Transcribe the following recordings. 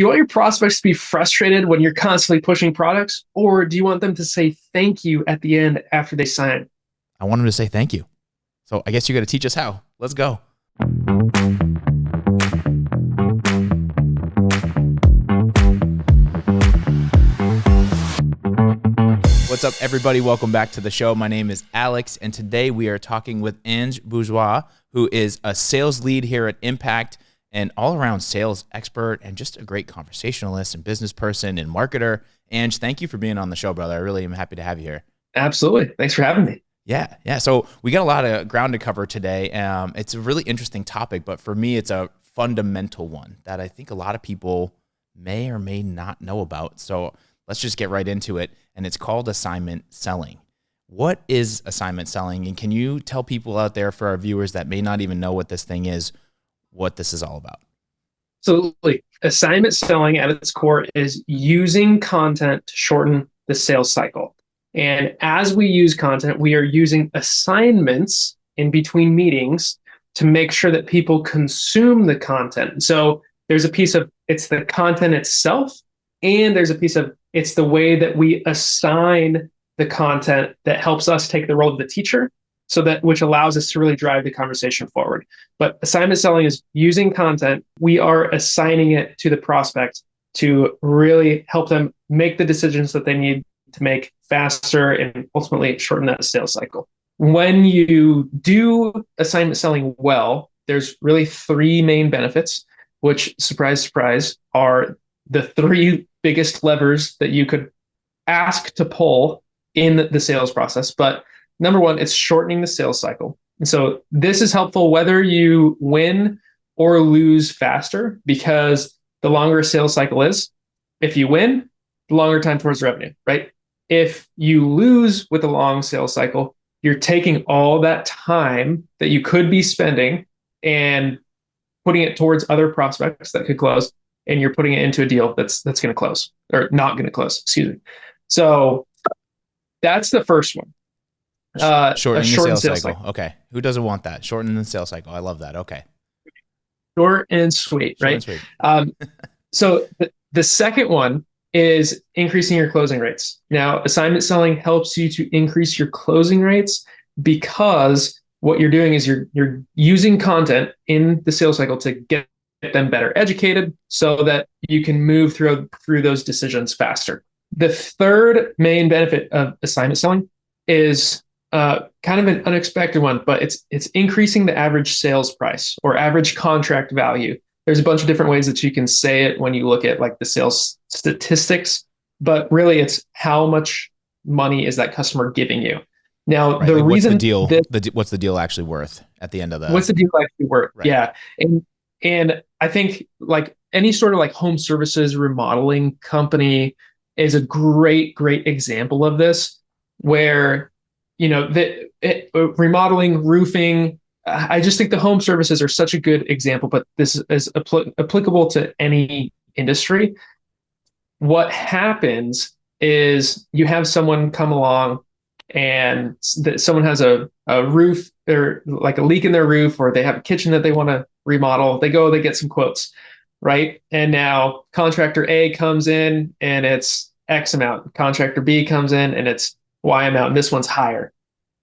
you want your prospects to be frustrated when you're constantly pushing products, or do you want them to say thank you at the end after they sign? I want them to say thank you. So I guess you got to teach us how. Let's go. What's up, everybody? Welcome back to the show. My name is Alex, and today we are talking with Ange Bourgeois, who is a sales lead here at Impact, and all-around sales expert, and just a great conversationalist and business person and marketer. Ange, thank you for being on the show, brother. I really am happy to have you here. Absolutely. Thanks for having me. Yeah. So we got a lot of ground to cover today. It's a really interesting topic, but for me, it's a fundamental one that I think a lot of people may or may not know about. So let's just get right into it. And it's called assignment selling. What is assignment selling? And can you tell people out there, for our viewers that may not even know what this thing is, what this is all about? Absolutely. Assignment selling at its core is using content to shorten the sales cycle. And as we use content, we are using assignments in between meetings to make sure that people consume the content. So there's a piece of it's the content itself, and there's a piece of it's the way that we assign the content that helps us take the role of the teacher, so that which allows us to really drive the conversation forward. But assignment selling is using content. We are assigning it to the prospect to really help them make the decisions that they need to make faster and ultimately shorten that sales cycle. When you do assignment selling well, there's really three main benefits, which, surprise, surprise, are the three biggest levers that you could ask to pull in the sales process. But number one, it's shortening the sales cycle. And so this is helpful whether you win or lose faster, because the longer a sales cycle is, if you win, the longer time towards revenue, right? If you lose with a long sales cycle, you're taking all that time that you could be spending and putting it towards other prospects that could close, and you're putting it into a deal that's going to close, or not going to close, excuse me. So that's the first one. Shortening the sales cycle. Okay. Who doesn't want that? Shortening the sales cycle. I love that. Okay. Short and sweet, right? Short and sweet. So the second one is increasing your closing rates. Now, assignment selling helps you to increase your closing rates, because what you're doing is you're using content in the sales cycle to get them better educated so that you can move through those decisions faster. The third main benefit of assignment selling is kind of an unexpected one, but it's increasing the average sales price or average contract value. There's a bunch of different ways that you can say it when you look at like the sales statistics, but really it's how much money is that customer giving you. Now, right. The like reason what's the deal actually worth at the end of the what's the deal actually worth? Right. Yeah. And I think like any sort of like home services remodeling company is a great example of this, where, you know, remodeling, roofing, I just think the home services are such a good example, but this is applicable to any industry. What happens is you have someone come along and someone has a roof or like a leak in their roof, or they have a kitchen that they want to remodel. They get some quotes, right? And now contractor A comes in and it's X amount. Contractor B comes in and it's Y amount, and this one's higher,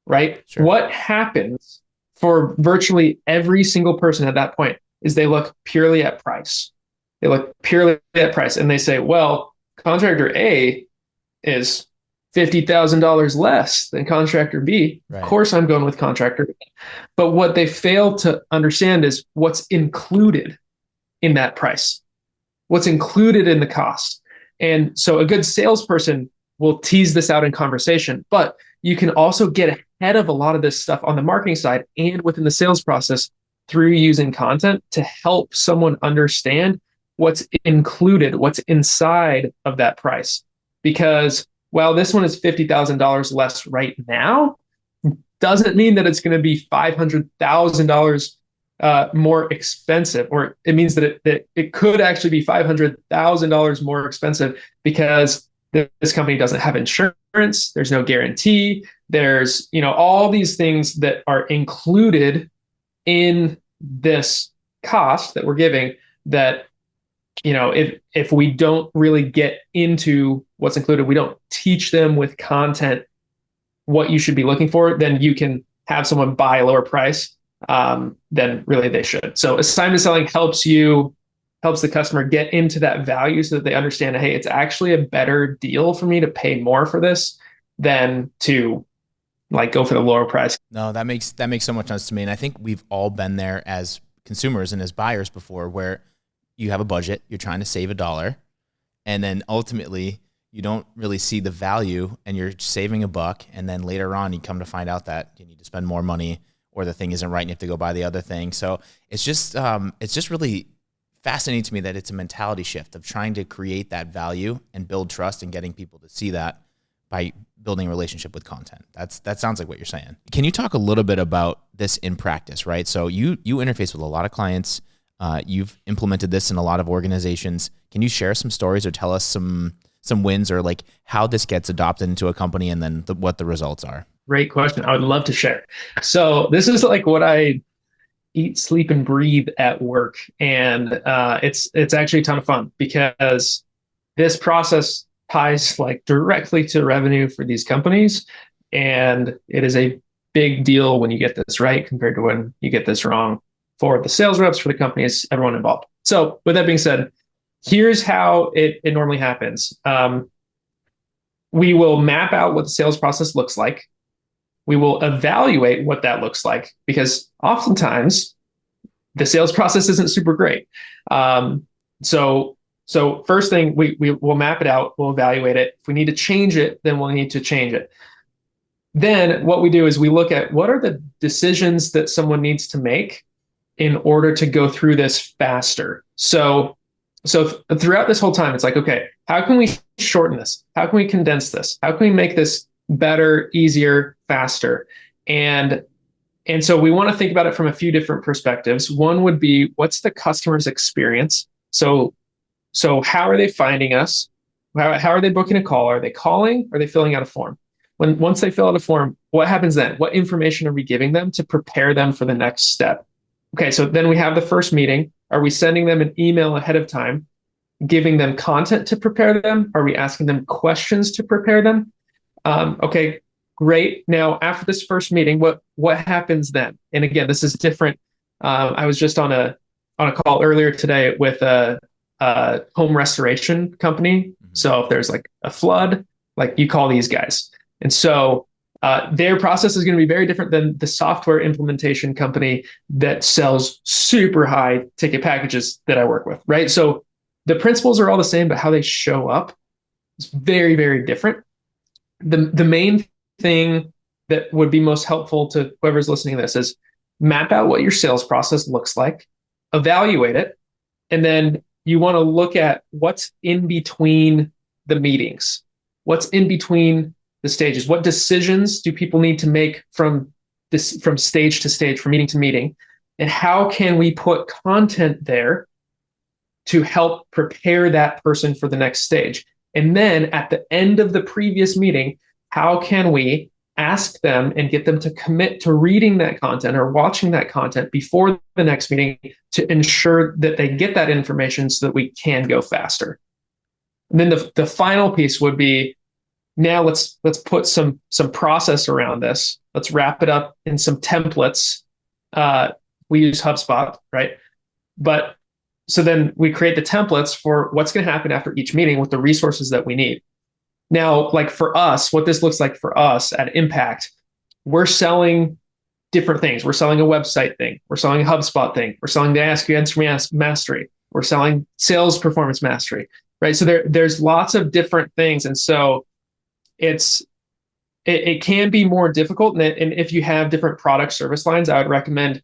right? Sure. What happens for virtually every single person at that point is they look purely at price. They look purely at price and they say, well, contractor A is $50,000 less than contractor B. Right. Of course, I'm going with contractor B. But what they fail to understand is what's included in that price, what's included in the cost. And so a good salesperson will tease this out in conversation, but you can also get ahead of a lot of this stuff on the marketing side and within the sales process through using content to help someone understand what's included, what's inside of that price. Because while this one is $50,000 less right now, doesn't mean that it's going to be $500,000 more expensive, or it means that it could actually be $500,000 more expensive because this company doesn't have insurance. There's no guarantee. There's, all these things that are included in this cost that we're giving that if we don't really get into what's included, we don't teach them with content what you should be looking for, then you can have someone buy a lower price than really they should. So assignment selling helps the customer get into that value so that they understand, hey, it's actually a better deal for me to pay more for this than to like go for the lower price. No, that makes so much sense to me. And I think we've all been there as consumers and as buyers before, where you have a budget, you're trying to save $1, and then ultimately you don't really see the value and you're saving $1. And then later on you come to find out that you need to spend more money, or the thing isn't right and you have to go buy the other thing. So it's just really fascinating to me that it's a mentality shift of trying to create that value and build trust and getting people to see that by building a relationship with content. That sounds like what you're saying. Can you talk a little bit about this in practice, right? So you interface with a lot of clients. You've implemented this in a lot of organizations. Can you share some stories or tell us some wins, or like how this gets adopted into a company and then what the results are? Great question. I would love to share. So this is like what I eat, sleep, and breathe at work, and it's actually a ton of fun because this process ties like directly to revenue for these companies, and it is a big deal when you get this right compared to when you get this wrong for the sales reps, for the companies, everyone involved. So with that being said, here's how it normally happens. We will map out what the sales process looks like. We will evaluate what that looks like, because oftentimes the sales process isn't super great. So first thing, we will map it out, we'll evaluate it. If we need to change it, then we'll need to change it. Then what we do is we look at what are the decisions that someone needs to make in order to go through this faster. So throughout this whole time, it's like, okay, how can we shorten this? How can we condense this? How can we make this better, easier, faster? And so we want to think about it from a few different perspectives. One would be, what's the customer's experience? So how are they finding us? How are they booking a call? Are they calling? Are they filling out a form? Once they fill out a form, what happens then? What information are we giving them to prepare them for the next step? Okay, so then we have the first meeting. Are we sending them an email ahead of time, giving them content to prepare them? Are we asking them questions to prepare them? Okay, great. Now, after this first meeting, what happens then? And again, this is different. I was just on a call earlier today with a home restoration company. Mm-hmm. So if there's like a flood, like you call these guys. And so their process is going to be very different than the software implementation company that sells super high ticket packages that I work with, right? So the principles are all the same, but how they show up is very, very different. The main thing that would be most helpful to whoever's listening to this is map out what your sales process looks like, evaluate it, and then you want to look at what's in between the meetings, what's in between the stages. What decisions do people need to make from stage to stage, from meeting to meeting? And how can we put content there to help prepare that person for the next stage? And then at the end of the previous meeting, how can we ask them and get them to commit to reading that content or watching that content before the next meeting to ensure that they get that information so that we can go faster? And then the final piece would be, now let's put some process around this. Let's wrap it up in some templates. We use HubSpot, right? But so then we create the templates for what's going to happen after each meeting with the resources that we need. Now, like for us, what this looks like for us at Impact, we're selling different things. We're selling a website thing. We're selling a HubSpot thing. We're selling the Ask You Answer Me Mastery. We're selling sales performance mastery, right? So there's lots of different things. And so it can be more difficult. And if you have different product service lines, I would recommend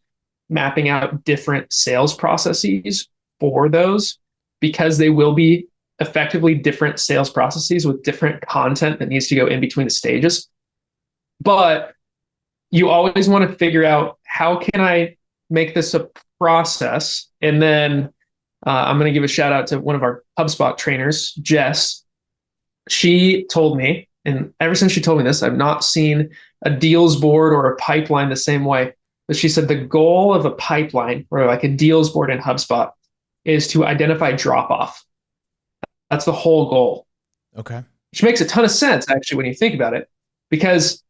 mapping out different sales processes for those, because they will be effectively different sales processes with different content that needs to go in between the stages. But you always want to figure out, how can I make this a process? And then I'm going to give a shout out to one of our HubSpot trainers, Jess. She told me, and ever since she told me this, I've not seen a deals board or a pipeline the same way. But she said the goal of a pipeline or like a deals board in HubSpot is to identify drop off. That's the whole goal, Okay. which makes a ton of sense actually when you think about it, because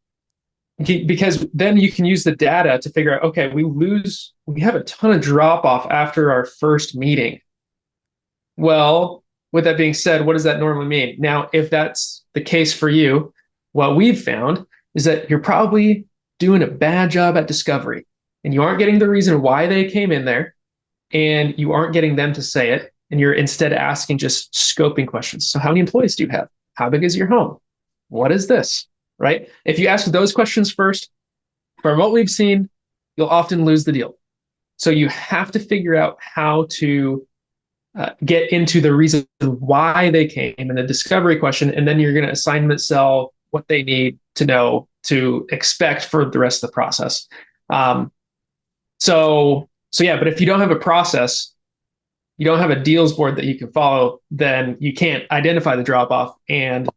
then you can use the data to figure out, okay, we have a ton of drop off after our first meeting. Well, with that being said, what does that normally mean? Now, if that's the case for you, what we've found is that you're probably doing a bad job at discovery and you aren't getting the reason why they came in there, and you aren't getting them to say it. And you're instead asking just scoping questions. So, how many employees do you have? How big is your home? What is this? Right? If you ask those questions first, from what we've seen, you'll often lose the deal. So, you have to figure out how to get into the reason why they came in the discovery question, and then you're going to assignment sell what they need to know to expect for the rest of the process. Um, so yeah, but if you don't have a process, you don't have a deals board that you can follow, then you can't identify the drop off, and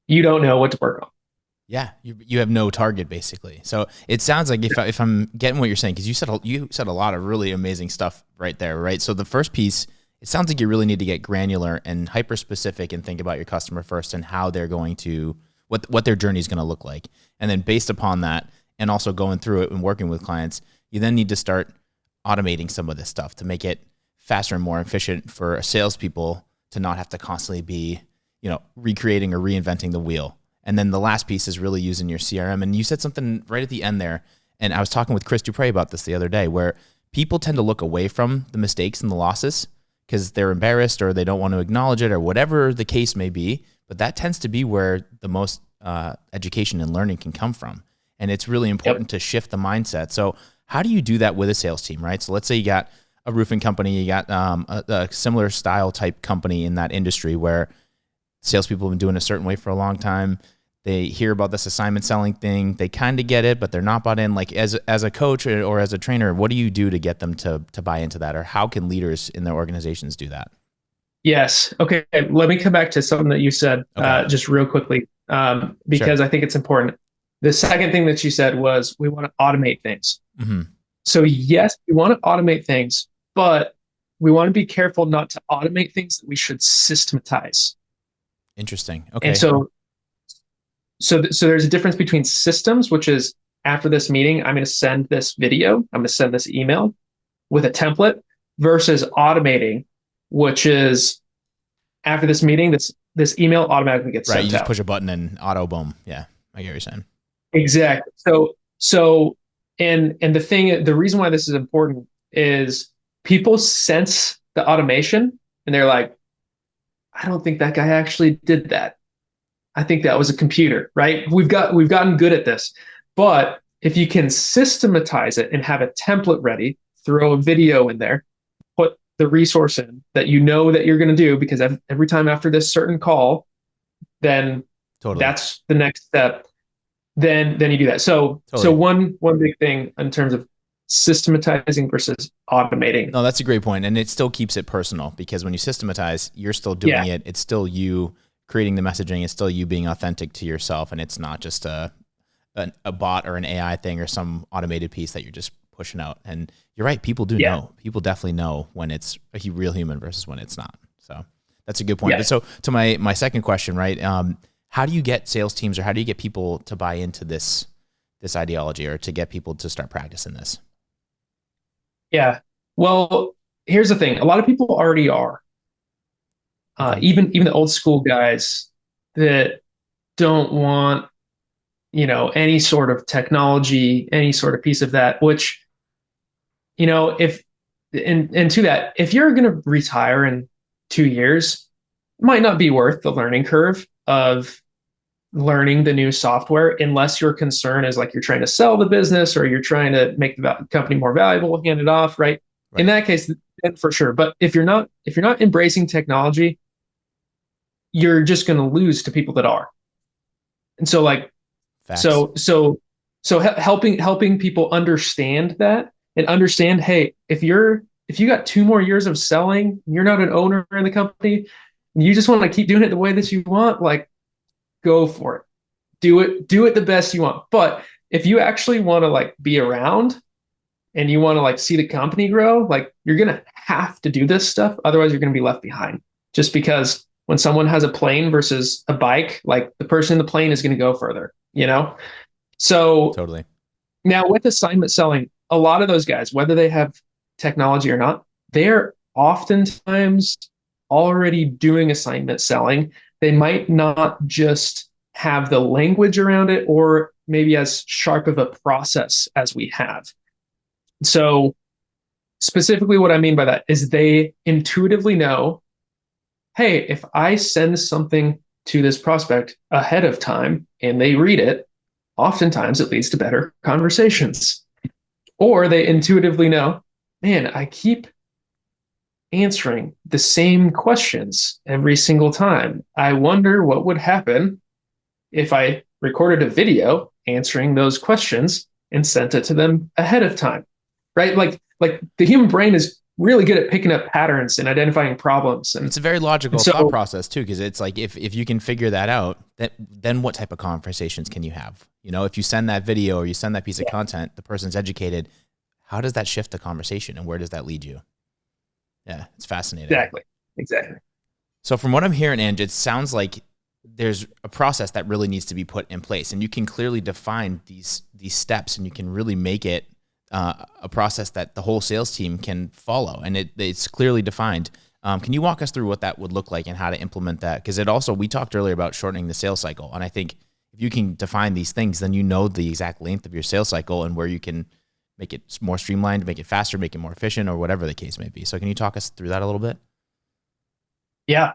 you don't know what to work on. Yeah, you have no target basically. So it sounds like if I'm getting what you're saying, because you said a lot of really amazing stuff right there, right? So the first piece, it sounds like you really need to get granular and hyper specific and think about your customer first and how they're going to what their journey is going to look like, and then based upon that, and also going through it and working with clients, you then need to start automating some of this stuff to make it faster and more efficient for salespeople to not have to constantly be, recreating or reinventing the wheel. And then the last piece is really using your CRM. And you said something right at the end there. And I was talking with Chris Dupre about this the other day, where people tend to look away from the mistakes and the losses because they're embarrassed or they don't want to acknowledge it or whatever the case may be. But that tends to be where the most education and learning can come from. And it's really important to shift the mindset. So how do you do that with a sales team, right? So let's say you got a roofing company, you got a similar style type company in that industry where salespeople have been doing a certain way for a long time. They hear about this assignment selling thing. They kind of get it, but they're not bought in. Like as a coach or as a trainer, what do you do to get them to buy into that? Or how can leaders in their organizations do that? Yes. Okay. Let me come back to something that you said just real quickly, because I think it's important. The second thing that you said was we want to automate things. Mm-hmm. So yes, we want to automate things, but we want to be careful not to automate things that we should systematize. Interesting. Okay. And so there's a difference between systems, which is after this meeting, I'm going to send this video, I'm going to send this email with a template, versus automating, which is after this meeting, this email automatically gets sent out. Right. You just push a button and auto boom. Yeah. I get what you're saying. Exactly. And the reason why this is important is people sense the automation and they're like, I don't think that guy actually did that. I think that was a computer, right? We've gotten good at this. But if you can systematize it and have a template ready, throw a video in there, put the resource in that you know that you're going to do, because every time after this certain call, then that's the next step. Then you do that. So one big thing in terms of systematizing versus automating. No, that's a great point. And it still keeps it personal, because when you systematize, you're still doing it. It's still you creating the messaging. It's still you being authentic to yourself. And it's not just a bot or an AI thing or some automated piece that you're just pushing out. And you're right. People do know. People definitely know when it's a real human versus when it's not. So that's a good point. But so to my second question, right? How do you get sales teams, or how do you get people to buy into this ideology, or to get people to start practicing this? Yeah. Well, here's the thing. A lot of people already are. Even the old school guys that don't want, any sort of technology, any sort of piece of that, which, if to that, if you're going to retire in 2 years, it might not be worth the learning curve of learning the new software, unless your concern is like you're trying to sell the business or you're trying to make the company more valuable, hand it off, right? In that case, then for sure. But if you're not embracing technology, you're just going to lose to people that are. And so Facts. so helping people understand that, and understand, hey, if you got 2 more years of selling, you're not an owner in the company, you just want to keep doing it the way that you want, like, go for it. Do it the best you want. But if you actually want to be around and you want to see the company grow, you're going to have to do this stuff. Otherwise, you're going to be left behind. Just because when someone has a plane versus a bike, like the person in the plane is going to go further, you know? So Totally. now with assignment selling, a lot of those guys, whether they have technology or not, they're oftentimes already doing assignment selling. They might not just have the language around it or maybe as sharp of a process as we have. So specifically what I mean by that is they intuitively know, hey, if I send something to this prospect ahead of time and they read it, oftentimes it leads to better conversations. Or they intuitively know, man, I keep answering the same questions every single time. I wonder what would happen if I recorded a video answering those questions and sent it to them ahead of time. Right? Like the human brain is really good at picking up patterns and identifying problems. It's a very logical thought so process too, because it's like if you can figure that out, then what type of conversations can you have? You know, if you send that video or you send that piece of content, the person's educated. How does that shift the conversation, and where does that lead you? Yeah, it's fascinating. Exactly. So from what I'm hearing, Ange, it sounds like there's a process that really needs to be put in place, and you can clearly define these steps, and you can really make it a process that the whole sales team can follow, and it's clearly defined. Can you walk us through what that would look like and how to implement that? Because we talked earlier about shortening the sales cycle, and I think if you can define these things, then you know the exact length of your sales cycle and where you can make it more streamlined, make it faster, make it more efficient, or whatever the case may be. So can you talk us through that a little bit? Yeah.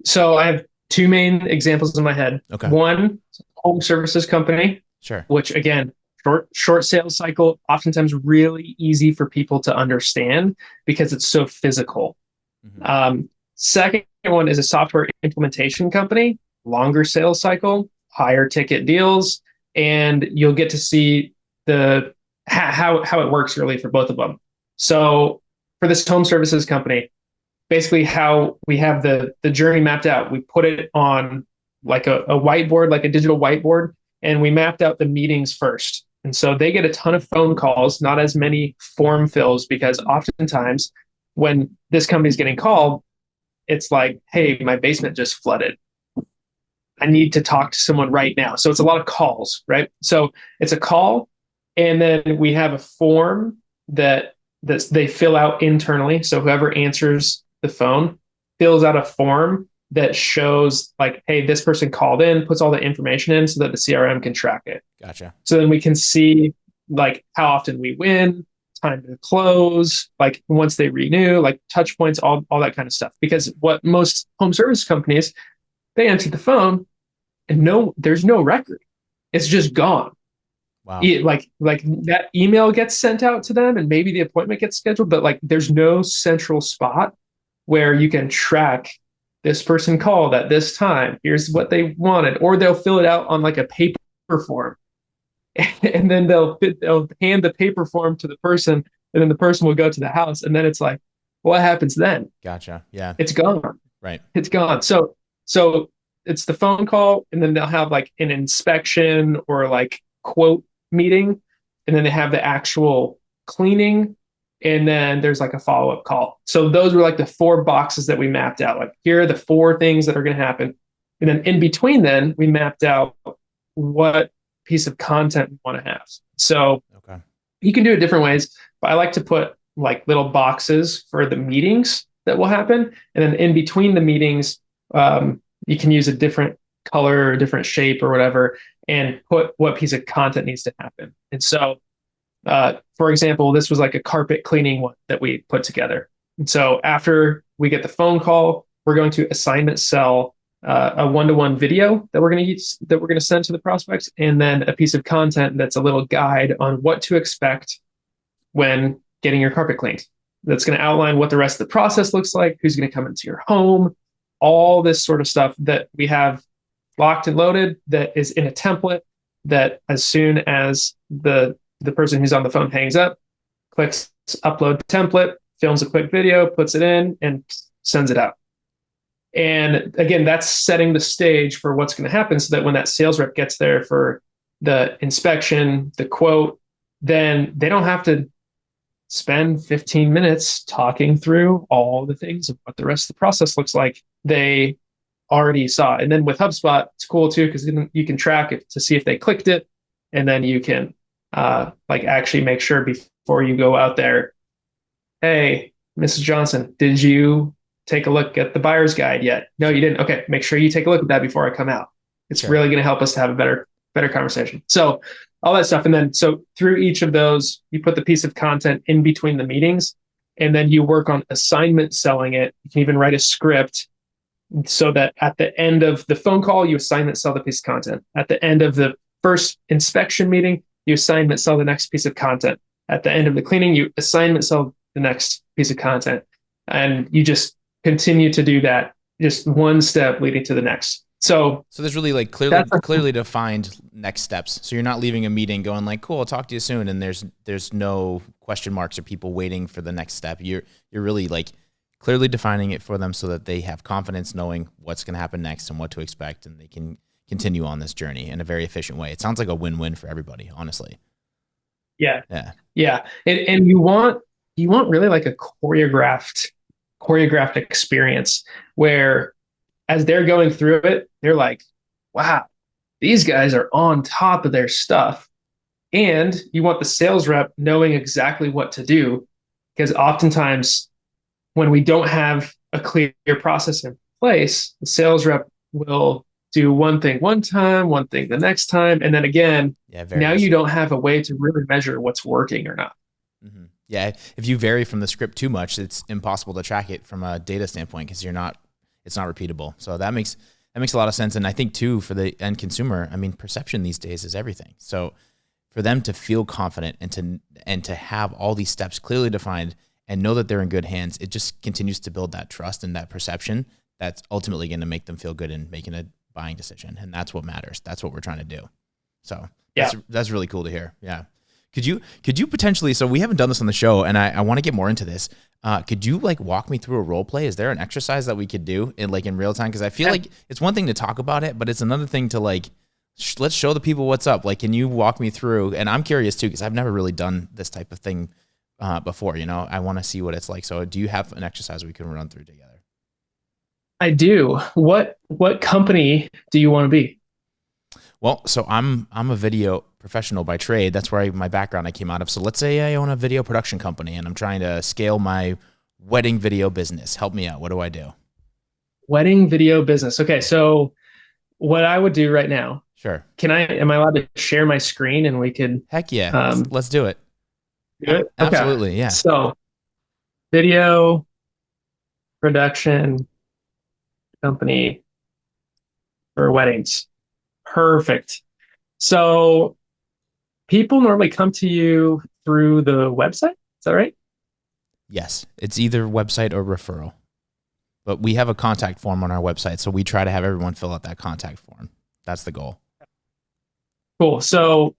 So I have two main examples in my head. Okay. One, home services company, Sure. which again, short sales cycle, oftentimes really easy for people to understand because it's so physical. Second one is a software implementation company, longer sales cycle, higher ticket deals, and you'll get to see the how it works really for both of them. So for this home services company, basically how we have the journey mapped out, we put it on like a whiteboard, like a digital whiteboard, and we mapped out the meetings first. And so they get a ton of phone calls, not as many form fills, because oftentimes when this company's getting called, it's like, hey, my basement just flooded. I need to talk to someone right now. So it's a lot of calls, right? So it's a call, and then we have a form that they fill out internally. So whoever answers the phone fills out a form that shows like, hey, this person called in, puts all the information in so that the CRM can track it. Gotcha. So then we can see like how often we win, time to close, like once they renew, like touch points, all that kind of stuff. Because what most home service companies, they answer the phone and there's no record. It's just gone. Wow. Like that email gets sent out to them and maybe the appointment gets scheduled, but like there's no central spot where you can track this person called at this time. Here's what they wanted, or they'll fill it out on like a paper form, and then they'll hand the paper form to the person, and then the person will go to the house, and then it's like, what happens then? Gotcha. Yeah, it's gone. Right. It's gone. So it's the phone call, and then they'll have like an inspection or like quote meeting, and then they have the actual cleaning, and then there's like a follow-up call. So those were like the 4 boxes that we mapped out. Like, here are the 4 things that are going to happen. And then in between, then we mapped out what piece of content we want to have. So you can do it different ways, but I like to put like little boxes for the meetings that will happen. And then in between the meetings, you can use a different color or different shape or whatever, and put what piece of content needs to happen. And so, for example, this was like a carpet cleaning one that we put together. And so after we get the phone call, we're going to assignment sell a one-to-one video that we're going to send to the prospects, and then a piece of content that's a little guide on what to expect when getting your carpet cleaned. That's going to outline what the rest of the process looks like, who's going to come into your home, all this sort of stuff that we have locked and loaded, that is in a template that as soon as the person who's on the phone hangs up, clicks upload template, films a quick video, puts it in, and sends it out. And again, that's setting the stage for what's going to happen, so that when that sales rep gets there for the inspection, the quote, then they don't have to spend 15 minutes talking through all the things of what the rest of the process looks like they already saw. And then with HubSpot, it's cool too, because you can track it to see if they clicked it. And then you can like actually make sure before you go out there, hey, Mrs. Johnson, did you take a look at the buyer's guide yet? No, you didn't. Okay, make sure you take a look at that before I come out. It's Sure. really going to help us to have a better conversation. So all that stuff. And then so through each of those, you put the piece of content in between the meetings, and then you work on assignment selling it. You can even write a script so that at the end of the phone call, you assignment sell the piece of content. At the end of the first inspection meeting, you assignment sell the next piece of content. At the end of the cleaning, you assignment sell the next piece of content. And you just continue to do that, just one step leading to the next. So there's really like clearly defined next steps. So you're not leaving a meeting going like, cool, I'll talk to you soon. And there's no question marks or people waiting for the next step. You're really like clearly defining it for them so that they have confidence knowing what's going to happen next and what to expect. And they can continue on this journey in a very efficient way. It sounds like a win-win for everybody, honestly. Yeah. Yeah. Yeah. And you want really like a choreographed experience where as they're going through it, they're like, wow, these guys are on top of their stuff. And you want the sales rep knowing exactly what to do, because oftentimes when we don't have a clear process in place, the sales rep will do one thing one time, one thing the next time. And then again, Yeah. now Varies. you don't have a way to really measure what's working or not. Mm-hmm. Yeah. If you vary from the script too much, it's impossible to track it from a data standpoint because it's not repeatable. So that makes a lot of sense. And I think too, for the end consumer, I mean, perception these days is everything. So for them to feel confident and to have all these steps clearly defined and know that they're in good hands, it just continues to build that trust and that perception that's ultimately going to make them feel good in making a buying decision. And that's what matters. That's what we're trying to do. So Yeah. that's really cool to hear. Yeah. Could you potentially, so we haven't done this on the show and I want to get more into this. Could you like walk me through a role play? Is there an exercise that we could do in real time? Cause I feel like it's one thing to talk about it, but it's another thing to like, let's show the people what's up. Like, can you walk me through? And I'm curious too, cause I've never really done this type of thing before, I want to see what it's like. So do you have an exercise we can run through together? I do. What company do you want to be? Well, so I'm a video professional by trade. That's where my background I came out of. So let's say I own a video production company and I'm trying to scale my wedding video business. Help me out. What do I do? Wedding video business. Okay, so what I would do right now, Sure. am I allowed to share my screen and we could Heck yeah. Let's do it. do it? Okay. Absolutely. Yeah. So video production company for weddings. Perfect. So people normally come to you through the website. Is that right? Yes. It's either website or referral. But we have a contact form on our website. So we try to have everyone fill out that contact form. That's the goal. Cool. So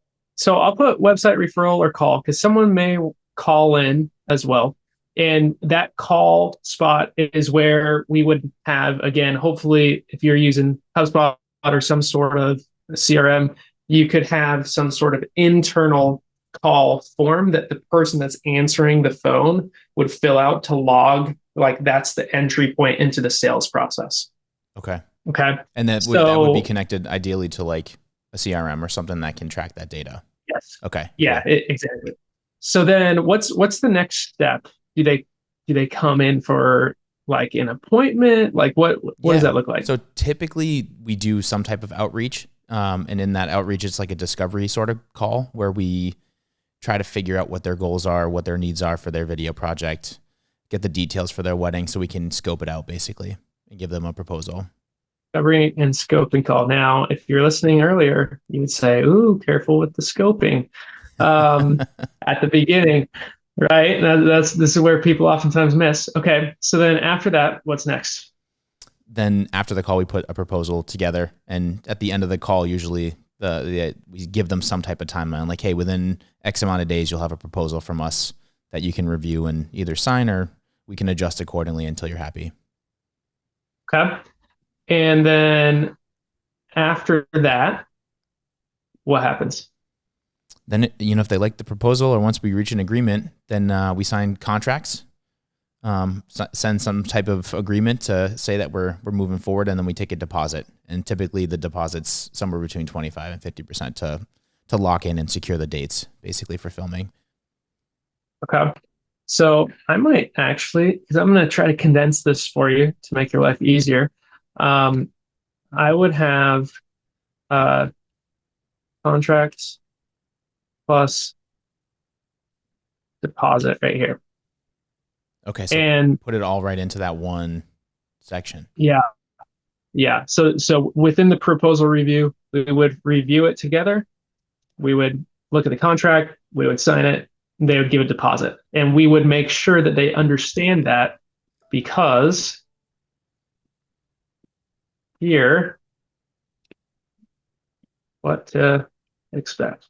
I'll put website referral or call because someone may call in as well. And that call spot is where we would have, again, hopefully, if you're using HubSpot or some sort of CRM, you could have some sort of internal call form that the person that's answering the phone would fill out to log, like that's the entry point into the sales process. Okay. Okay. And that would be connected ideally to like a CRM or something that can track that data. Yes. Okay. Yeah, exactly. So then what's the next step? Do they come in for like an appointment? Like what does that look like? So typically we do some type of outreach. And in that outreach, it's like a discovery sort of call where we try to figure out what their goals are, what their needs are for their video project, get the details for their wedding so we can scope it out basically and give them a proposal. Discovery and scoping call. Now, if you're listening earlier, you would say, ooh, careful with the scoping at the beginning, right? This is where people oftentimes miss. Okay, so then after that, what's next? Then after the call, we put a proposal together, and at the end of the call, usually we give them some type of timeline, like, hey, within X amount of days, you'll have a proposal from us that you can review and either sign or we can adjust accordingly until you're happy. Okay, and then after that, what happens? Then, if they like the proposal or once we reach an agreement, then we sign contracts, send some type of agreement to say that we're moving forward, and then we take a deposit. And typically the deposit's somewhere between 25 and 50% to lock in and secure the dates, basically, for filming. Okay. So I might actually, because I'm going to try to condense this for you to make your life easier. Um, I would have uh, contracts plus deposit right here. Okay, so And put it all right into that one section. yeah, yeah. So within the proposal review, we would review it together. We would look at the contract, we would sign it, they would give a deposit. And we would make sure that they understand that, because here, what to expect.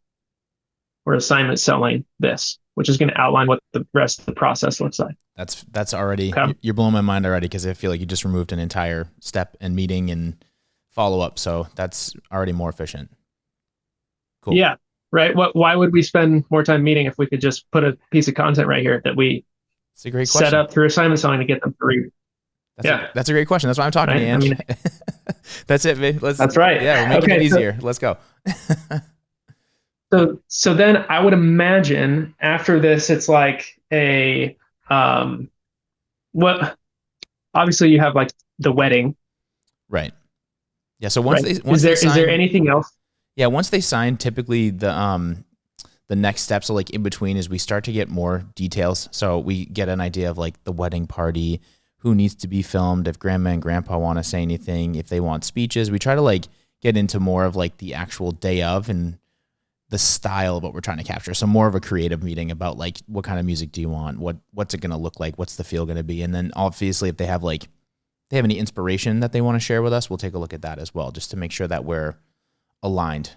We're assignment selling this, which is going to outline what the rest of the process looks like. That's already, Okay. you're blowing my mind already, because I feel like you just removed an entire step and meeting and follow up. So that's already more efficient. Cool. Yeah. Right. Why would we spend more time meeting if we could just put a piece of content right here that we It's a great set question. up through assignment selling to get them to read? That's a great question. That's why I'm talking to you, Ange. That's it, man. That's right. Yeah, we're making it easier. Let's go. So then I would imagine after this, it's like what obviously you have like the wedding. Right. Yeah. So once Right. they once Is there anything else? Yeah, once they sign, typically the next steps, so like in between, is we start to get more details. So we get an idea of like the wedding party, who needs to be filmed, if grandma and grandpa want to say anything, if they want speeches. We try to like get into more of like the actual day of and the style of what we're trying to capture. So more of a creative meeting about like, what kind of music do you want? What's it going to look like? What's the feel going to be? And then obviously if they have any inspiration that they want to share with us, we'll take a look at that as well, just to make sure that we're aligned.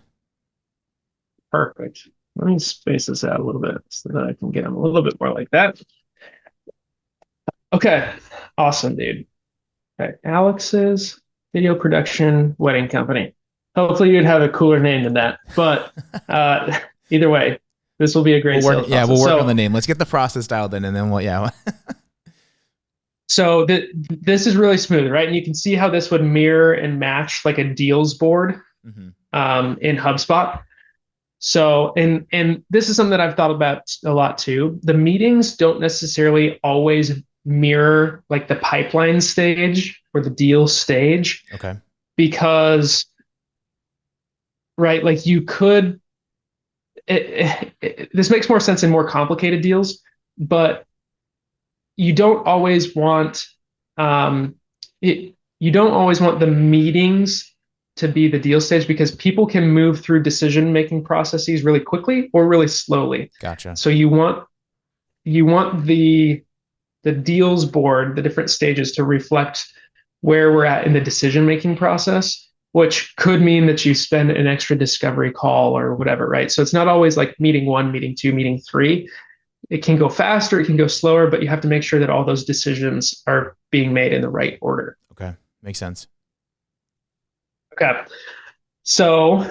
Perfect. Let me space this out a little bit so that I can get them a little bit more like that. Okay. Awesome, dude. Okay. Alex's Video Production Wedding Company. Hopefully you'd have a cooler name than that. But either way, this will be a great sales process. We'll work on the name. Let's get the process dialed in, and then So this is really smooth, right? And you can see how this would mirror and match like a deals board in HubSpot. So, and this is something that I've thought about a lot too. The meetings don't necessarily always mirror like the pipeline stage or the deal stage. Okay. Because, right, like you could, this makes more sense in more complicated deals, but you don't always want, you don't always want the meetings to be the deal stage, because people can move through decision-making processes really quickly or really slowly. Gotcha. So you want the deals board, the different stages, to reflect where we're at in the decision-making process, which could mean that you spend an extra discovery call or whatever, right? So it's not always like meeting 1, meeting 2, meeting 3. It can go faster, it can go slower, but you have to make sure that all those decisions are being made in the right order. Okay. Makes sense. Okay. So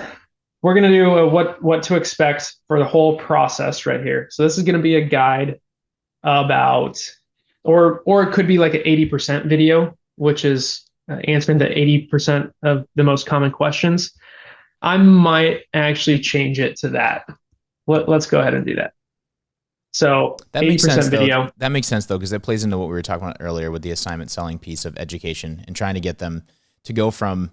we're going to do a what to expect for the whole process right here. So this is going to be a guide about, or it could be like an 80% video, which is answering the 80% of the most common questions. I might actually change it to that. Let's go ahead and do that. So that makes 80% sense, video. Though. That makes sense though, because it plays into what we were talking about earlier with the assignment selling piece of education and trying to get them to go from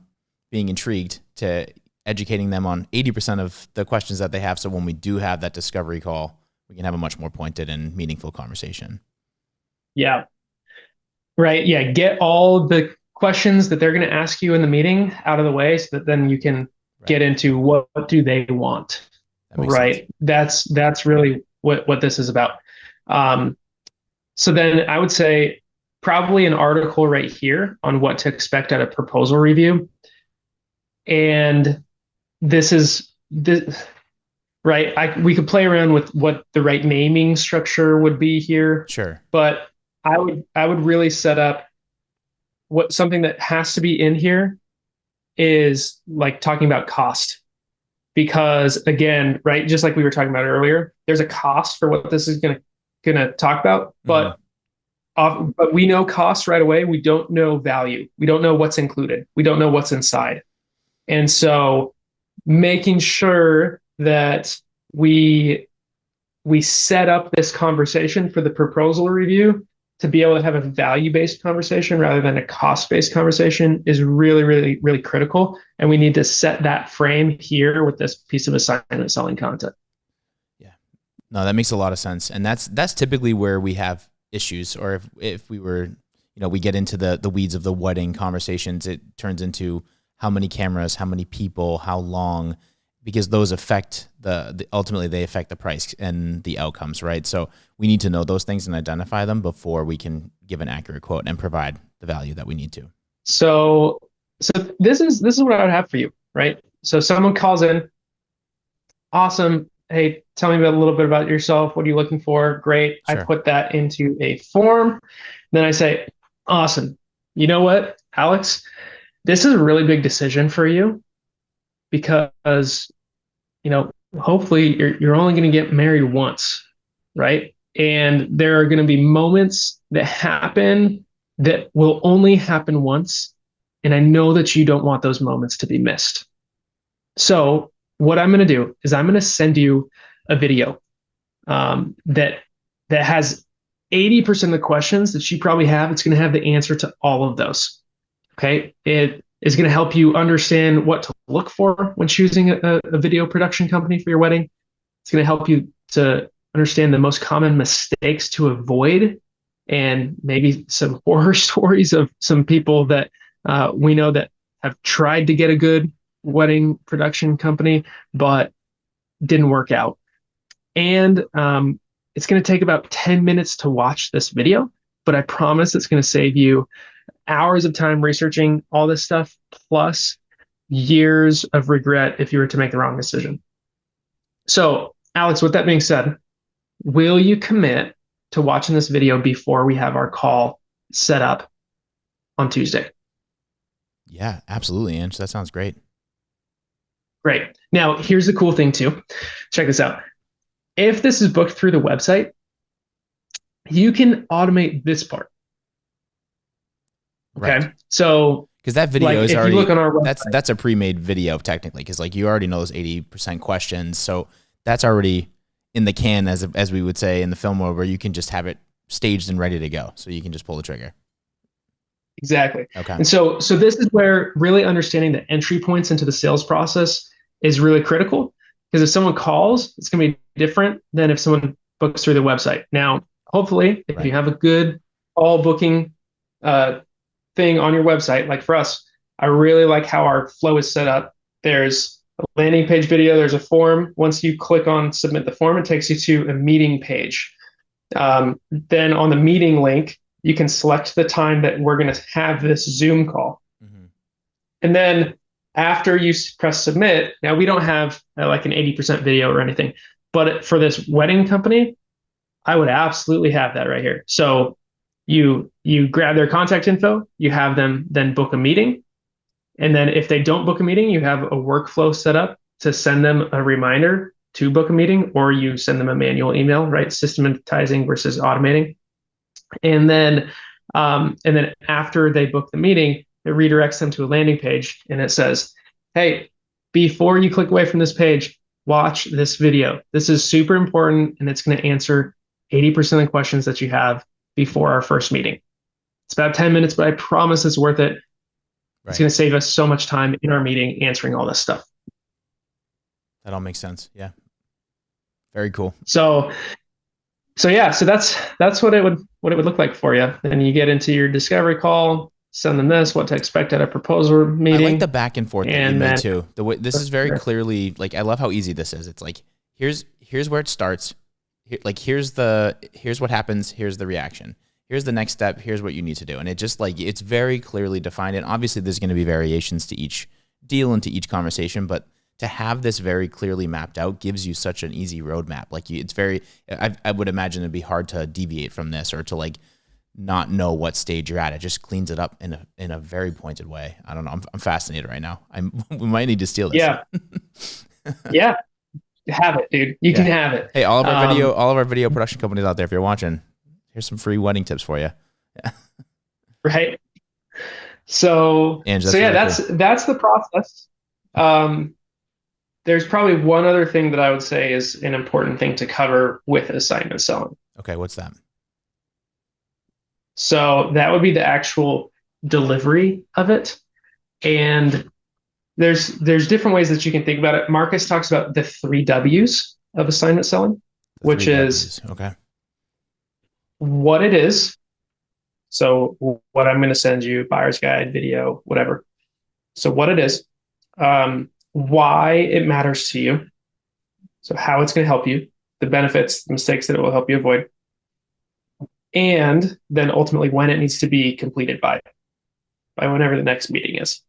being intrigued to educating them on 80% of the questions that they have. So when we do have that discovery call, we can have a much more pointed and meaningful conversation. Yeah. Right. Yeah. Get all the questions that they're going to ask you in the meeting out of the way, so that then you can get into what do they want. Right. Sense. That's really what this is about. So then I would say probably an article right here on what to expect at a proposal review. And this is right. We could play around with what the right naming structure would be here. Sure. But I would really set up something that has to be in here is like talking about cost. because again, right, just like we were talking about earlier, there's a cost for what this is gonna talk about, Mm-hmm. but we know cost right away. We don't know value. We don't know what's included. We don't know what's inside. And so making sure that we we set up this conversation for the proposal review to be able to have a value-based conversation rather than a cost-based conversation is really, really, really critical. And we need to set that frame here with this piece of assignment selling content. Yeah. No, that makes a lot of sense. And that's typically where we have issues, or if we were, we get into the weeds of the wedding conversations, it turns into how many cameras, how many people, how long, because those affect ultimately they affect the price and the outcomes, right? So we need to know those things and identify them before we can give an accurate quote and provide the value that we need to. So this is what I would have for you, right? So someone calls in, awesome. Hey, tell me a little bit about yourself. What are you looking for? Great. I Sure. put that into a form. Then I say, awesome. You know what, Alex? This is a really big decision for you because, hopefully you're only going to get married once, right? And there are going to be moments that happen that will only happen once. And I know that you don't want those moments to be missed. So what I'm going to do is I'm going to send you a video that has 80% of the questions that you probably have. It's going to have the answer to all of those. Okay. It is going to help you understand what to look for when choosing a video production company for your wedding. It's going to help you to understand the most common mistakes to avoid and maybe some horror stories of some people that we know that have tried to get a good wedding production company, but didn't work out. And it's going to take about 10 minutes to watch this video, but I promise it's going to save you hours of time researching all this stuff, plus years of regret if you were to make the wrong decision. So, Alex, with that being said, will you commit to watching this video before we have our call set up on Tuesday? Yeah, absolutely, Ange. That sounds great. Great. Now, here's the cool thing, too. Check this out. If this is booked through the website, you can automate this part. Okay. Right. So, because that video like, is if already, you look on our website, that's a pre-made video technically, because like you already know those 80% questions, so that's already in the can, as we would say in the film world, where you can just have it staged and ready to go, so you can just pull the trigger. exactly. Okay. And so this is where really understanding the entry points into the sales process is really critical, because if someone calls, it's going to be different than if someone books through the website. Now, hopefully, if Right. you have a good all booking thing on your website, like for us, I really like how our flow is set up. There's a landing page video, there's a form. Once you click on submit the form, it takes you to a meeting page. Then on the meeting link, you can select the time that we're going to have this Zoom call. Mm-hmm. And then after you press submit, now we don't have like an 80% video or anything, but for this wedding company, I would absolutely have that right here. So you grab their contact info, you have them then book a meeting. And then if they don't book a meeting, you have a workflow set up to send them a reminder to book a meeting, or you send them a manual email, right? Systematizing versus automating. And then after they book the meeting, it redirects them to a landing page and it says, hey, before you click away from this page, watch this video. This is super important and it's going to answer 80% of the questions that you have before our first meeting. It's about 10 minutes, but I promise it's worth it. Right. It's going to save us so much time in our meeting answering all this stuff. That all makes sense. Yeah. Very cool. So yeah, so that's what it would look like for you. Then you get into your discovery call, send them this, what to expect at a proposal meeting. I like the back and forth that you made too. The way this is very clearly, like, I love how easy this is. It's like, here's where it starts. Here's what happens. Here's the reaction. Here's the next step. Here's what you need to do. And it just like, it's very clearly defined. And obviously there's going to be variations to each deal and to each conversation, but to have this very clearly mapped out gives you such an easy roadmap. Like it's very, I would imagine it'd be hard to deviate from this or to like not know what stage you're at. It just cleans it up in a very pointed way. I don't know. I'm fascinated right now. We might need to steal this. Yeah. Yeah, have it, dude. You can Yeah. have it. Hey, Um, all of our video production companies out there, if you're watching, here's some free wedding tips for you. Yeah. right. So Ange, so that's yeah, really cool. that's the process. Um, there's probably one other thing that I would say is an important thing to cover with assignment selling. Okay, what's that? So that would be the actual delivery of it. And there's different ways that you can think about it. Marcus talks about the three W's of assignment selling, The three which is W's. Okay. what it is. So what I'm going to send you, buyer's guide, video, whatever. So what it is, why it matters to you. So how it's going to help you, the benefits, the mistakes that it will help you avoid, and then ultimately when it needs to be completed by whenever the next meeting is.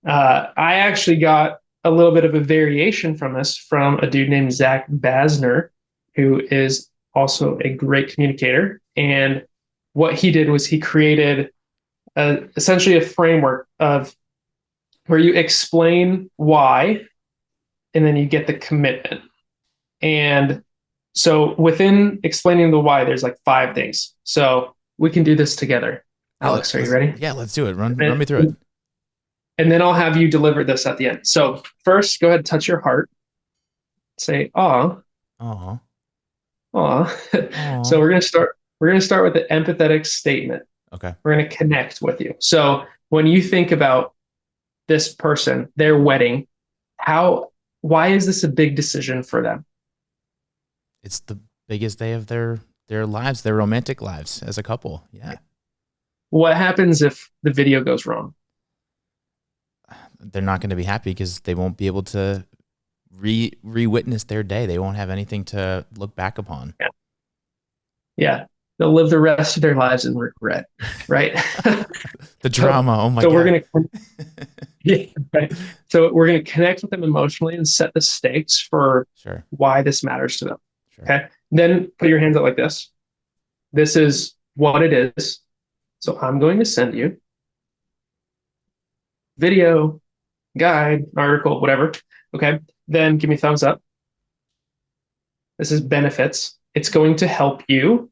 I actually got a little bit of a variation from this from a dude named Zach Basner, who is also a great communicator. And what he did was he created essentially a framework of where you explain why, and then you get the commitment. And so within explaining the why, there's like five things. So we can do this together. Alex, are you ready? Yeah, let's do it. Run me through it. And, and then I'll have you deliver this at the end. So first, go ahead and touch your heart. Say, "Aw, Oh, aw." So oh. We're gonna start with the empathetic statement. Okay. We're gonna connect with you. So when you think about this person, their wedding, how why is this a big decision for them? It's the biggest day of their lives, their romantic lives as a couple. Yeah. What happens if the video goes wrong? They're not going to be happy because they won't be able to re-witness their day. They won't have anything to look back upon. Yeah. Yeah. They'll live the rest of their lives in regret, right? The so drama. Oh my so we're God. gonna yeah, right. So we're gonna connect with them emotionally and set the stakes for Sure. why this matters to them. Sure. Okay. Then put your hands out like this. This is what it is. So I'm going to send you video, guide, article, whatever. Okay. Then give me thumbs up. This is benefits. It's going to help you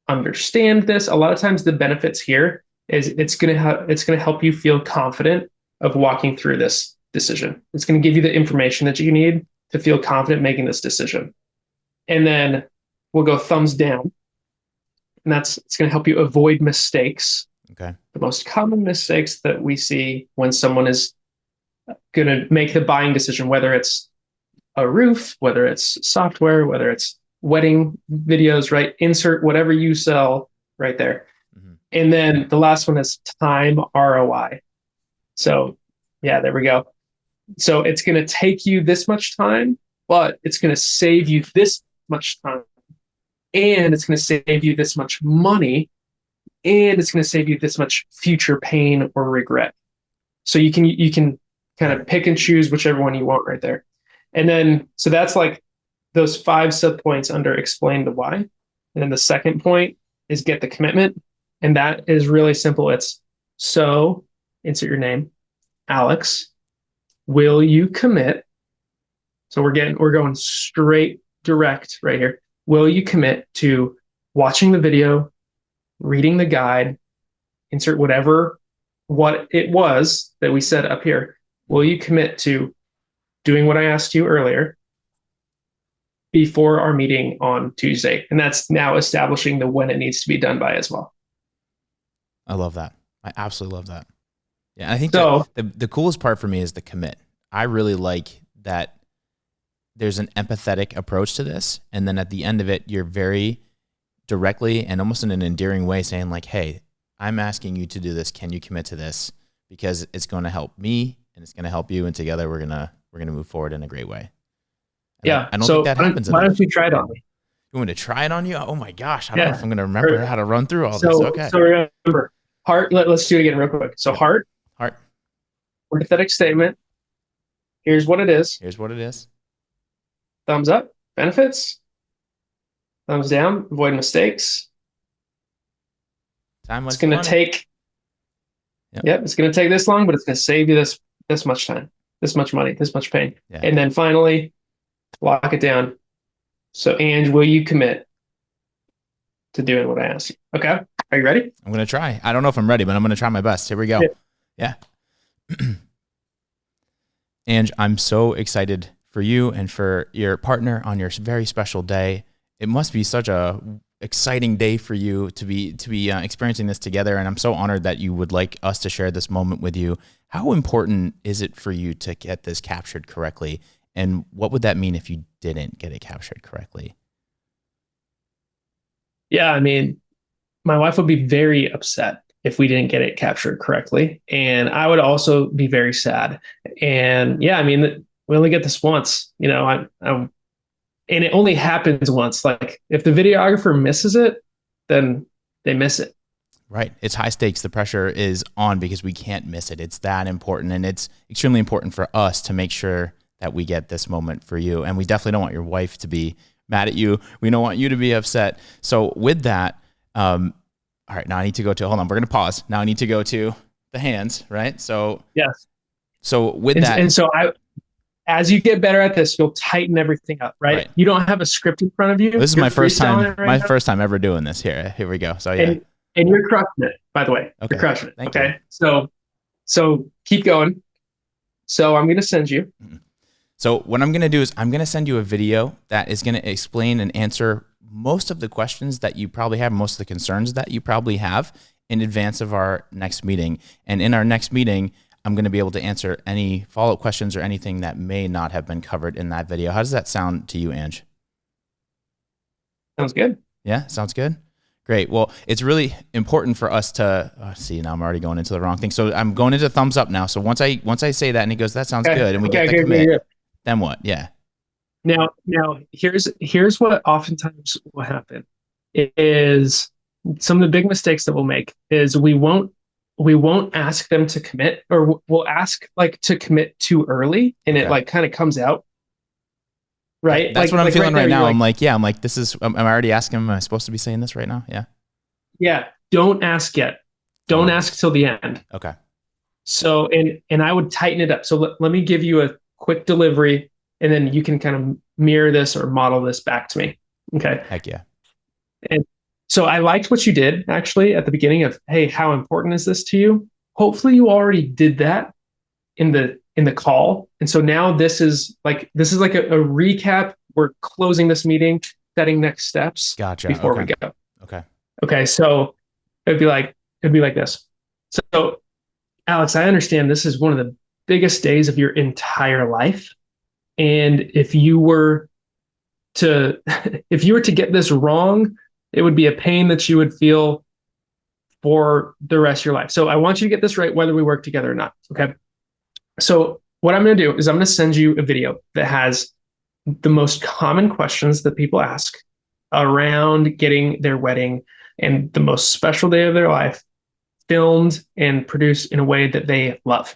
understand this. A lot of times the benefits here is it's going to help you feel confident of walking through this decision. It's going to give you the information that you need to feel confident making this decision. And then we'll go thumbs down. And it's going to help you avoid mistakes. Okay. The most common mistakes that we see when someone is going to make the buying decision, whether it's a roof, whether it's software, whether it's wedding videos, right? Insert whatever you sell right there. Mm-hmm. And then the last one is time ROI. So, yeah, there we go. So it's going to take you this much time, but it's going to save you this much time. And it's going to save you this much money. And it's going to save you this much future pain or regret. So you can kind Right. of pick and choose whichever one you want right there. And then, so that's like those five sub points under explain the why. And then the second point is get the commitment. And that is really simple. It's so insert your name, Alex, will you commit? So we're going straight direct right here. Will you commit to watching the video, reading the guide, insert what it was that we said up here? Will you commit to doing what I asked you earlier before our meeting on Tuesday? And that's now establishing the when it needs to be done by as well. I love that. I absolutely love that. Yeah. I think that So the coolest part for me is the commit. I really like that there's an empathetic approach to this. And then at the end of it, you're very directly and almost in an endearing way saying like, hey, I'm asking you to do this. Can you commit to this? Because it's going to help me and it's going to help you. And together we're going to move forward in a great way. And yeah. I don't think So that happens why enough. don't you try it on me? You want me to try it on you? Oh my gosh. I don't know if Yeah. I'm going to remember how to run through all this. Okay. So remember, heart. Let's do it again real quick. So Yep. heart, Heart. empathetic statement. Here's what it is. Here's what it is. Thumbs up, benefits. Thumbs down, avoid mistakes. Time, It's money, going to money. take, Yep. yep, it's going to take this long, but it's going to save you this much time. this much money, this much pain. Yeah. And then finally, lock it down. So, Ange, will you commit to doing what I asked you? Okay. Are you ready? I'm going to try. I don't know if I'm ready, but I'm going to try my best. Here we go. Yeah. Ange, I'm so excited for you and for your partner on your very special day. It must be such a exciting day for you to be experiencing this together. And I'm so honored that you would like us to share this moment with you. How important is it for you to get this captured correctly? And what would that mean if you didn't get it captured correctly? Yeah, I mean, my wife would be very upset if we didn't get it captured correctly. And I would also be very sad. And yeah, I mean, we only get this once, you know, and it only happens once. Like if the videographer misses it, then they miss it. Right. It's high stakes. The pressure is on because we can't miss it. It's that important. And it's extremely important for us to make sure that we get this moment for you. And we definitely don't want your wife to be mad at you. We don't want you to be upset. So with that, all right, now I need to go to, hold on, we're going to pause. Now I need to go to the hands, right? So, yes. So with that. And so as you get better at this, you'll tighten everything up, right? You don't have a script in front of you. This is my first time, first time ever doing this here. Here we go. So yeah. And you're crushing it, by the way. Okay. You're crushing it. Thank okay. you. So keep going. So I'm going to send you. So what I'm going to do is I'm going to send you a video that is going to explain and answer most of the questions that you probably have, most of the concerns that you probably have in advance of our next meeting. And in our next meeting, I'm going to be able to answer any follow-up questions or anything that may not have been covered in that video. How does that sound to you, Ange? Sounds good. Yeah, sounds good. Great. Well, it's really important for us to see. Now I'm already going into the wrong thing. So I'm going into thumbs up now. So once I say that and he goes, that sounds good, and we get the commit, then what? Yeah. Now here's what oftentimes will happen is some of the big mistakes that we'll make is we won't ask them to commit, or we'll ask like to commit too early, and it like kind of comes out. Right. That's what I'm feeling right now. I'm like, this is, I'm already asking him, am I supposed to be saying this right now? Yeah. Yeah. Don't ask yet. Don't ask till the end. Okay. So, and I would tighten it up. So let me give you a quick delivery, and then you can kind of mirror this or model this back to me. Okay. Heck yeah. And so I liked what you did actually at the beginning of, hey, how important is this to you? Hopefully you already did that in the call. And so now this is like a recap. We're closing this meeting, setting next steps. Gotcha. Before we go. Okay. Okay. So it'd be like this. So Alex, I understand this is one of the biggest days of your entire life. And if you were to get this wrong, it would be a pain that you would feel for the rest of your life. So I want you to get this right, whether we work together or not. Okay. So what I'm going to do is I'm going to send you a video that has the most common questions that people ask around getting their wedding and the most special day of their life filmed and produced in a way that they love.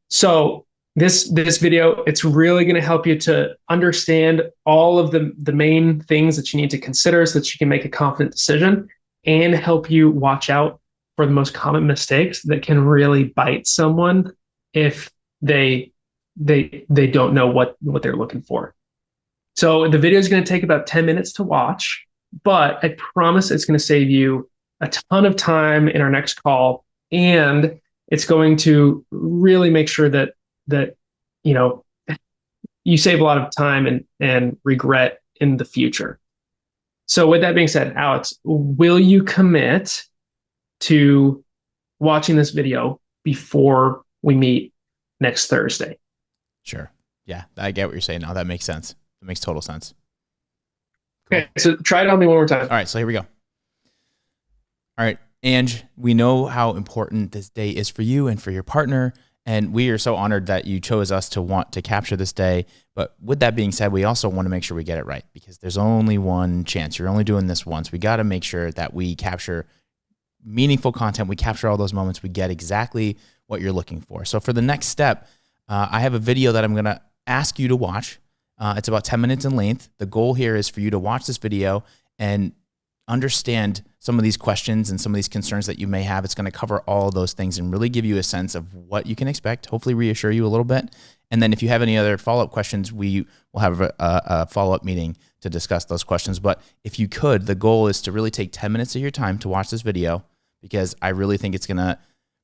So this video, it's really going to help you to understand all of the main things that you need to consider so that you can make a confident decision, and help you watch out for the most common mistakes that can really bite someone if they don't know what they're looking for. So the video is going to take about 10 minutes to watch, but I promise it's going to save you a ton of time in our next call, and it's going to really make sure that you know you save a lot of time and regret in the future. So with that being said, Alex, will you commit to watching this video before we meet next Thursday? Sure. Yeah, I get what you're saying now. That makes sense. That makes total sense. Cool. Okay, so try it on me one more time. All right, so here we go. All right, Ange, we know how important this day is for you and for your partner, and we are so honored that you chose us to want to capture this day. But with that being said, we also want to make sure we get it right, because there's only one chance. You're only doing this once. We got to make sure that we capture meaningful content. We capture all those moments. We get exactly what you're looking for. So for the next step, I have a video that I'm going to ask you to watch. It's about 10 minutes in length. The goal here is for you to watch this video and understand some of these questions and some of these concerns that you may have. It's going to cover all of those things and really give you a sense of what you can expect, hopefully reassure you a little bit, And then if you have any other follow-up questions, we will have a follow-up meeting to discuss those questions. But if you could, the goal is to really take 10 minutes of your time to watch this video, because I really think it's going to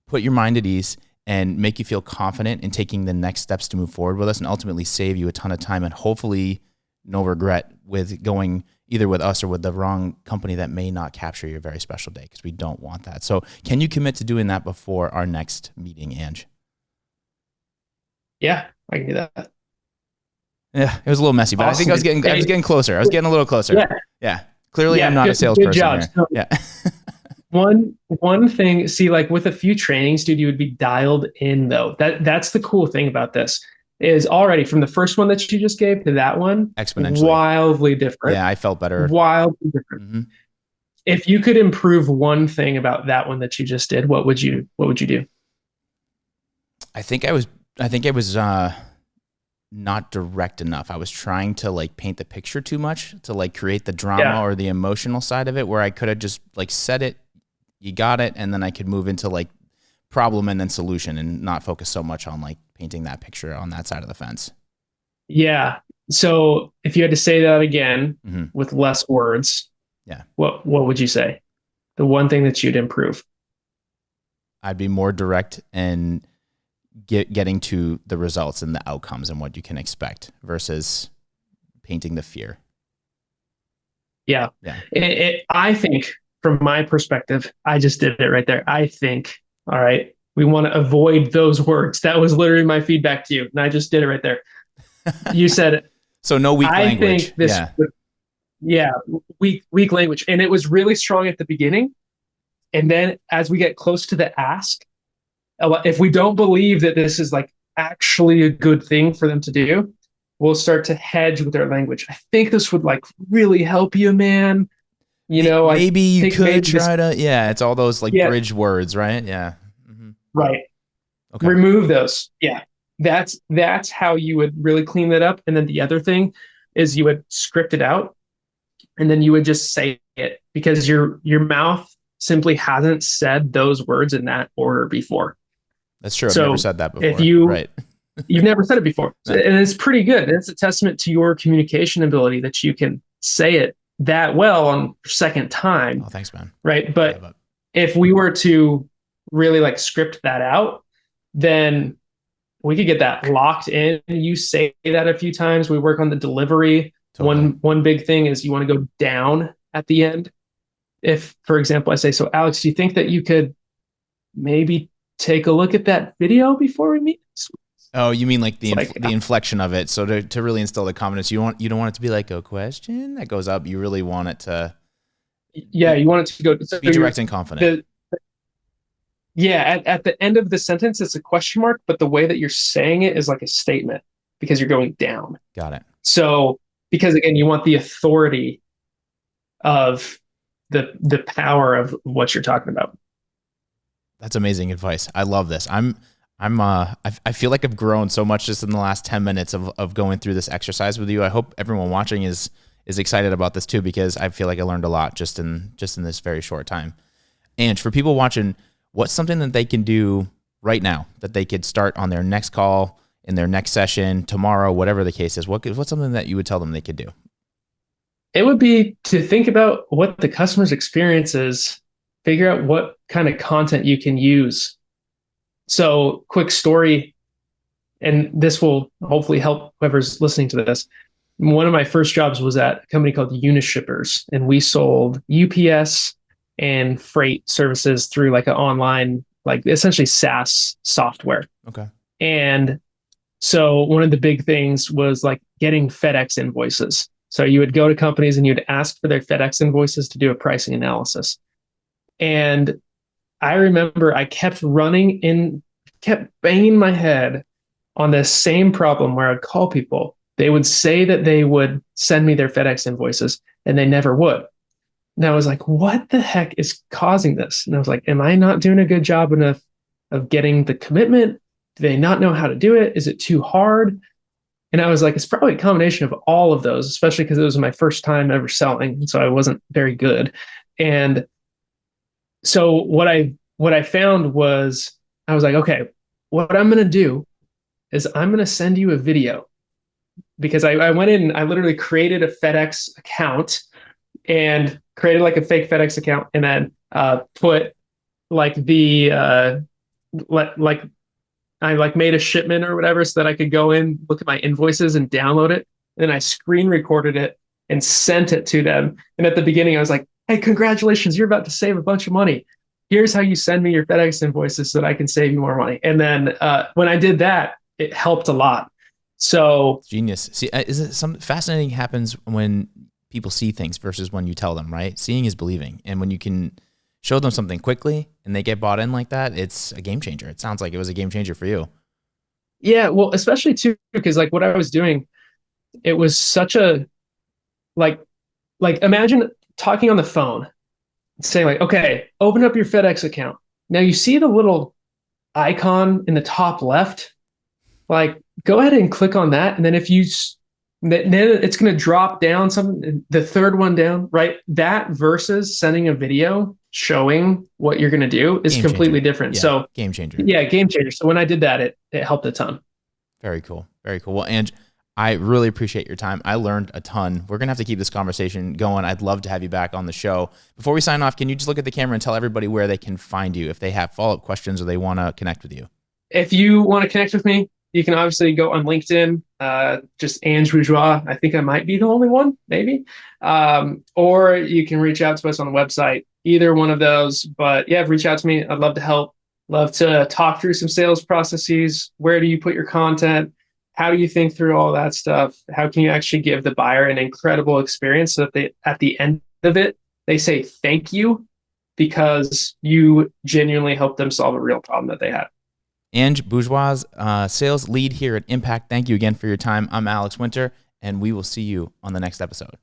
put your mind at ease and make you feel confident in taking the next steps to move forward with us, and ultimately save you a ton of time and hopefully no regret with going either with us or with the wrong company that may not capture your very special day, because we don't want that. So can you commit to doing that before our next meeting, Ange? Yeah, I can do that. Yeah, it was a little messy, but awesome. I think I was getting closer. I was getting a little closer. Yeah. Clearly I'm not a salesperson here. So yeah. One thing, see, like with a few trainings, dude, you would be dialed in though. That's the cool thing about this, is already from the first one that you just gave to that one, exponentially wildly different. Yeah, I felt better. Wildly different. Mm-hmm. If you could improve one thing about that one that you just did, what would you do? I think I was not direct enough. I was trying to like paint the picture too much to like create the drama or the emotional side of it, where I could have just like said it, you got it, and then I could move into like problem and then solution, and not focus so much on like painting that picture on that side of the fence. Yeah. So if you had to say that again with less words, what would you say? The one thing that you'd improve? I'd be more direct and getting to the results and the outcomes and what you can expect versus painting the fear. Yeah. I think from my perspective, I just did it right there. I think, all right, we want to avoid those words. That was literally my feedback to you. And I just did it right there. You said it. So no weak language. Think this weak language. And it was really strong at the beginning. And then as we get close to the ask, if we don't believe that this is like actually a good thing for them to do, we'll start to hedge with our language. I think this would like really help you, man. You know, maybe you could try to, it's all those like bridge words, right? Yeah. Mm-hmm. Right. Okay. Remove those. Yeah. That's how you would really clean that up. And then the other thing is you would script it out, and then you would just say it, because your mouth simply hasn't said those words in that order before. That's true. I've never said that before. If you've never said it before. No. And it's pretty good. It's a testament to your communication ability that you can say it that well on your second time. Oh, thanks, man. Right. But if we were to really like script that out, then we could get that locked in. You say that a few times. We work on the delivery. Totally. One big thing is you want to go down at the end. If, for example, I say, so Alex, do you think that you could maybe take a look at that video before we meet? Oh, you mean like the inflection of it. So to really instill the confidence, you don't want it to be like a question that goes up. You really want it to. Yeah, you want it to go. So be direct and confident. At the end of the sentence, it's a question mark, but the way that you're saying it is like a statement, because you're going down. Got it. So, because again, you want the authority of the power of what you're talking about. That's amazing advice. I love this. I feel like I've grown so much just in the last 10 minutes of going through this exercise with you. I hope everyone watching is excited about this too, because I feel like I learned a lot just in this very short time. And for people watching, what's something that they can do right now that they could start on their next call, in their next session, tomorrow, whatever the case is? What's something that you would tell them they could do? It would be to think about what the customer's experience is, figure out what kind of content you can use. So, quick story, and this will hopefully help whoever's listening to this. One of my first jobs was at a company called Unishippers, and we sold UPS and freight services through like an online, like essentially SaaS software. Okay. And so one of the big things was like getting FedEx invoices. So you would go to companies and you'd ask for their FedEx invoices to do a pricing analysis. And I remember I kept banging my head on this same problem where I'd call people. They would say that they would send me their FedEx invoices, and they never would. And I was like, what the heck is causing this? And I was like, am I not doing a good job enough of getting the commitment? Do they not know how to do it? Is it too hard? And I was like, it's probably a combination of all of those, especially because it was my first time ever selling. So I wasn't very good. And so what I found was, I was like, okay, what I'm going to do is I'm going to send you a video because I went in and I literally created a FedEx account and created like a fake FedEx account and then put like like I like made a shipment or whatever so that I could go in, look at my invoices and download it. And then I screen recorded it and sent it to them. And at the beginning, I was like, hey, congratulations, you're about to save a bunch of money. Here's how you send me your FedEx invoices so that I can save you more money. And then when I did that, it helped a lot. So Genius. See, is it some fascinating happens when people see things versus when you tell them, right? Seeing is believing. And when you can show them something quickly and they get bought in like that, it's a game changer. It sounds like it was a game changer for you. yeah, well, especially too, because like what I was doing, it was such a like imagine talking on the phone, saying like, okay, open up your FedEx account. Now you see the little icon in the top left, like go ahead and click on that. And then if you, then it's going to drop down the third one down, right? That versus sending a video showing what you're going to do is Game completely changer. different. Yeah. So Game changer. yeah, game changer. So when I did that, it helped a ton. Very cool. Very cool. Well, Ange, I really appreciate your time. I learned a ton. We're going to have to keep this conversation going. I'd love to have you back on the show. Before we sign off, can you just look at the camera and tell everybody where they can find you if they have follow-up questions or they want to connect with you? If you want to connect with me, you can obviously go on LinkedIn, just Ange Bourgeois. I think I might be the only one, maybe. Or you can reach out to us on the website, either one of those. But yeah, reach out to me. I'd love to help. Love to talk through some sales processes. Where do you put your content? How do you think through all that stuff? How can you actually give the buyer an incredible experience so that they, at the end of it, they say thank you because you genuinely helped them solve a real problem that they had. Ange Bourgeois, sales lead here at Impact. Thank you again for your time. I'm Alex Winter, and we will see you on the next episode.